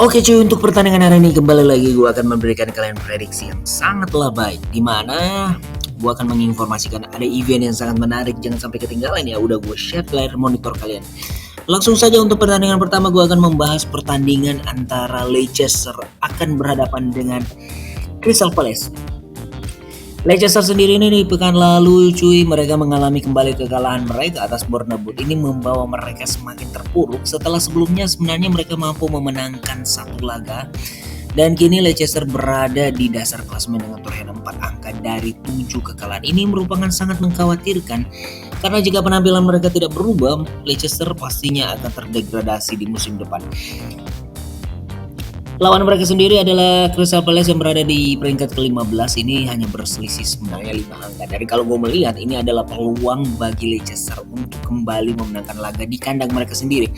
Oke cuy, untuk pertandingan hari ini kembali lagi gue akan memberikan kalian prediksi yang sangatlah baik, dimana gue akan menginformasikan ada event yang sangat menarik, jangan sampai ketinggalan ya. Udah gue share layar monitor kalian. Langsung saja untuk pertandingan pertama, gue akan membahas pertandingan antara Leicester akan berhadapan dengan Crystal Palace. Leicester sendiri ini di pekan lalu cuy, mereka mengalami kembali kekalahan mereka atas Bournemouth. Ini membawa mereka semakin terpuruk setelah sebelumnya sebenarnya mereka mampu memenangkan satu laga. Dan kini Leicester berada di dasar klasemen dengan torehan 4 angka dari 7 kekalahan. Ini merupakan sangat mengkhawatirkan karena jika penampilan mereka tidak berubah, Leicester pastinya akan terdegradasi di musim depan. Lawan mereka sendiri adalah Crystal Palace yang berada di peringkat ke-15. Ini hanya berselisih sebenarnya 5 angka. Dari kalau gue melihat ini adalah peluang bagi Leicester untuk kembali memenangkan laga di kandang mereka sendiri.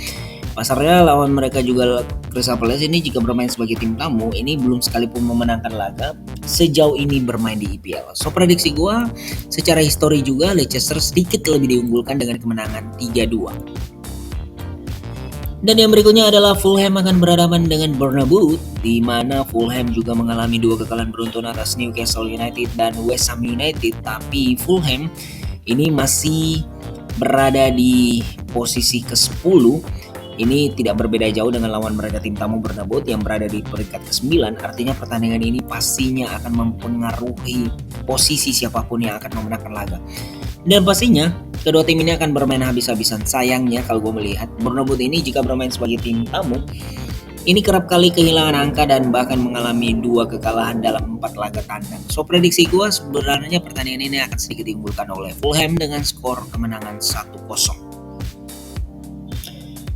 Pasarnya lawan mereka juga Crystal Palace ini jika bermain sebagai tim tamu ini belum sekalipun memenangkan laga sejauh ini bermain di EPL. So prediksi gue secara histori juga Leicester sedikit lebih diunggulkan dengan kemenangan 3-2. Dan yang berikutnya adalah Fulham akan berhadapan dengan Bournemouth, di mana Fulham juga mengalami 2 kekalahan beruntun atas Newcastle United dan West Ham United. Tapi Fulham ini masih berada di posisi ke-10. Ini tidak berbeda jauh dengan lawan mereka tim tamu Bournemouth yang berada di peringkat ke-9. Artinya pertandingan ini pastinya akan mempengaruhi posisi siapapun yang akan memenangkan laga. Dan pastinya kedua tim ini akan bermain habis-habisan. Sayangnya kalau gue melihat Bournemouth ini jika bermain sebagai tim tamu ini kerap kali kehilangan angka dan bahkan mengalami 2 kekalahan dalam 4 laga tandang. So prediksi gue sebenarnya pertandingan ini akan sedikit diunggulkan oleh Fulham dengan skor kemenangan 1-0.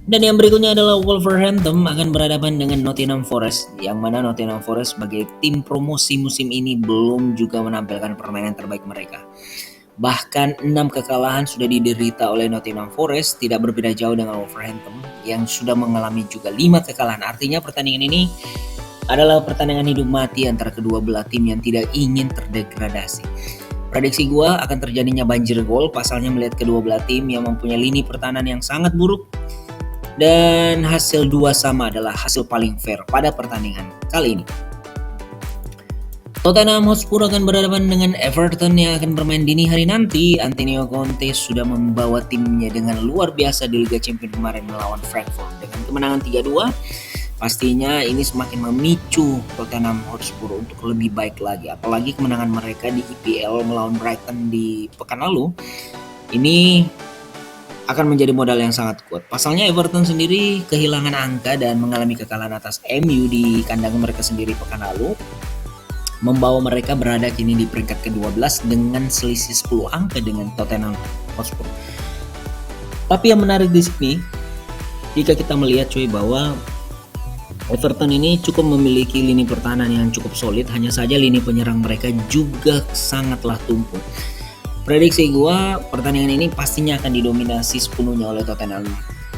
Dan yang berikutnya adalah Wolverhampton akan berhadapan dengan Nottingham Forest, yang mana Nottingham Forest sebagai tim promosi musim ini belum juga menampilkan permainan terbaik mereka. Bahkan 6 kekalahan sudah diderita oleh Nottingham Forest, tidak berbeda jauh dengan Wolverhampton yang sudah mengalami juga 5 kekalahan. Artinya pertandingan ini adalah pertandingan hidup mati antara kedua belah tim yang tidak ingin terdegradasi. Prediksi gue akan terjadinya banjir gol, pasalnya melihat kedua belah tim yang mempunyai lini pertahanan yang sangat buruk. Dan hasil 2-2 adalah hasil paling fair pada pertandingan kali ini. Tottenham Hotspur akan berhadapan dengan Everton yang akan bermain dini hari nanti. Antonio Conte sudah membawa timnya dengan luar biasa di Liga Champions kemarin melawan Frankfurt. Dengan kemenangan 3-2, pastinya ini semakin memicu Tottenham Hotspur untuk lebih baik lagi. Apalagi kemenangan mereka di EPL melawan Brighton di pekan lalu. Ini akan menjadi modal yang sangat kuat. Pasalnya Everton sendiri kehilangan angka dan mengalami kekalahan atas MU di kandang mereka sendiri pekan lalu, membawa mereka berada kini di peringkat ke-12 dengan selisih 10 angka dengan Tottenham Hotspur. Tapi yang menarik di sini, jika kita melihat cuy bahwa Everton ini cukup memiliki lini pertahanan yang cukup solid, hanya saja lini penyerang mereka juga sangatlah tumpul. Prediksi gua pertandingan ini pastinya akan didominasi sepenuhnya oleh Tottenham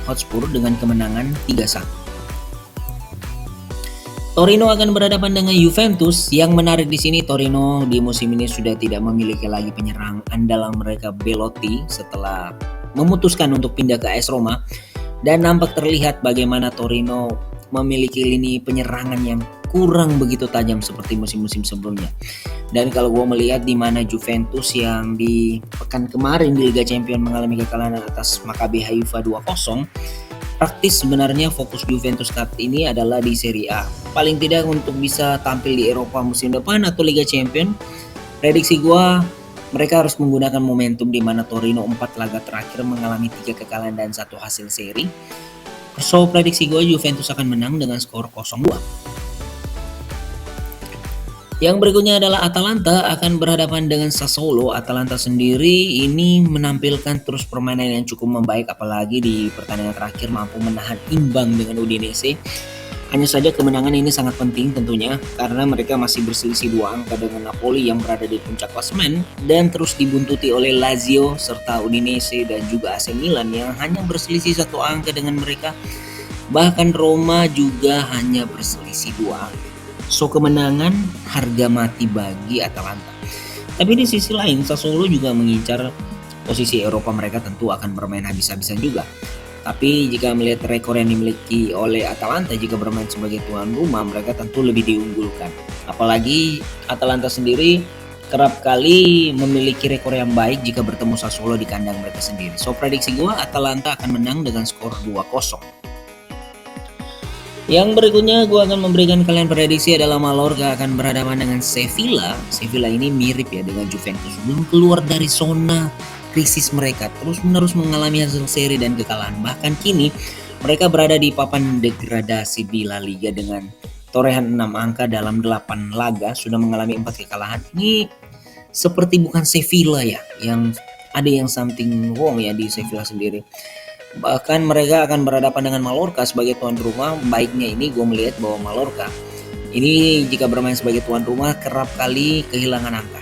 Hotspur dengan kemenangan 3-1. Torino akan berhadapan dengan Juventus. Yang menarik di sini Torino di musim ini sudah tidak memiliki lagi penyerang andalan mereka Belotti setelah memutuskan untuk pindah ke AS Roma, dan nampak terlihat bagaimana Torino memiliki lini penyerangan yang kurang begitu tajam seperti musim-musim sebelumnya. Dan kalau gue melihat di mana Juventus yang di pekan kemarin di Liga Champions mengalami kekalahan atas Maccabi Haifa 2-0, praktis sebenarnya fokus Juventus saat ini adalah di Serie A. Paling tidak untuk bisa tampil di Eropa musim depan atau Liga Champions, prediksi gue mereka harus menggunakan momentum di mana Torino 4 laga terakhir mengalami 3 kekalahan dan 1 hasil seri. So prediksi gue Juventus akan menang dengan skor 0-2. Yang berikutnya adalah Atalanta akan berhadapan dengan Sassuolo. Atalanta sendiri ini menampilkan terus permainan yang cukup membaik, apalagi di pertandingan terakhir mampu menahan imbang dengan Udinese. Hanya saja kemenangan ini sangat penting tentunya karena mereka masih berselisih 2 angka dengan Napoli yang berada di puncak klasemen dan terus dibuntuti oleh Lazio serta Udinese dan juga AC Milan yang hanya berselisih 1 angka dengan mereka. Bahkan Roma juga hanya berselisih 2 angka. So kemenangan harga mati bagi Atalanta. Tapi di sisi lain Sassuolo juga mengincar posisi Eropa, mereka tentu akan bermain habis-habisan juga. Tapi jika melihat rekor yang dimiliki oleh Atalanta jika bermain sebagai tuan rumah, mereka tentu lebih diunggulkan. Apalagi Atalanta sendiri kerap kali memiliki rekor yang baik jika bertemu Sassuolo di kandang mereka sendiri. So prediksi gua Atalanta akan menang dengan skor 2-0. Yang berikutnya gue akan memberikan kalian prediksi adalah Mallorca akan berhadapan dengan Sevilla. Sevilla ini mirip ya dengan Juventus, belum keluar dari zona krisis mereka, terus-menerus mengalami hasil seri dan kekalahan. Bahkan kini mereka berada di papan degradasi di La Liga dengan torehan 6 angka dalam 8 laga, sudah mengalami 4 kekalahan. Ini seperti bukan Sevilla ya, yang ada yang something wrong ya di Sevilla sendiri. Bahkan mereka akan berhadapan dengan Mallorca sebagai tuan rumah. Baiknya ini gue melihat bahwa Mallorca ini jika bermain sebagai tuan rumah kerap kali kehilangan angka.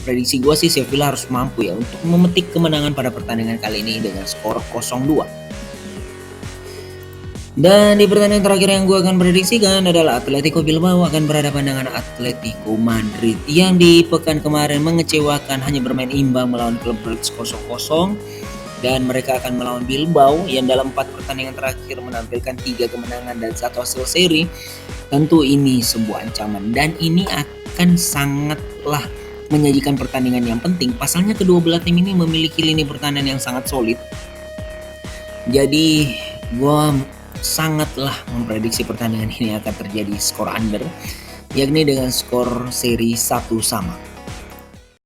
Prediksi gue sih Sevilla harus mampu ya untuk memetik kemenangan pada pertandingan kali ini dengan skor 0-2. Dan di pertandingan terakhir yang gue akan prediksikan adalah Atletico Bilbao akan berhadapan dengan Atletico Madrid yang di pekan kemarin mengecewakan, hanya bermain imbang melawan klub Brugge 0-0. Dan mereka akan melawan Bilbao yang dalam 4 pertandingan terakhir menampilkan 3 kemenangan dan 1 hasil seri. Tentu ini sebuah ancaman dan ini akan sangatlah menyajikan pertandingan yang penting. Pasalnya kedua belah tim ini memiliki lini pertahanan yang sangat solid. Jadi gua sangatlah memprediksi pertandingan ini akan terjadi skor under, yakni dengan skor seri 1-1.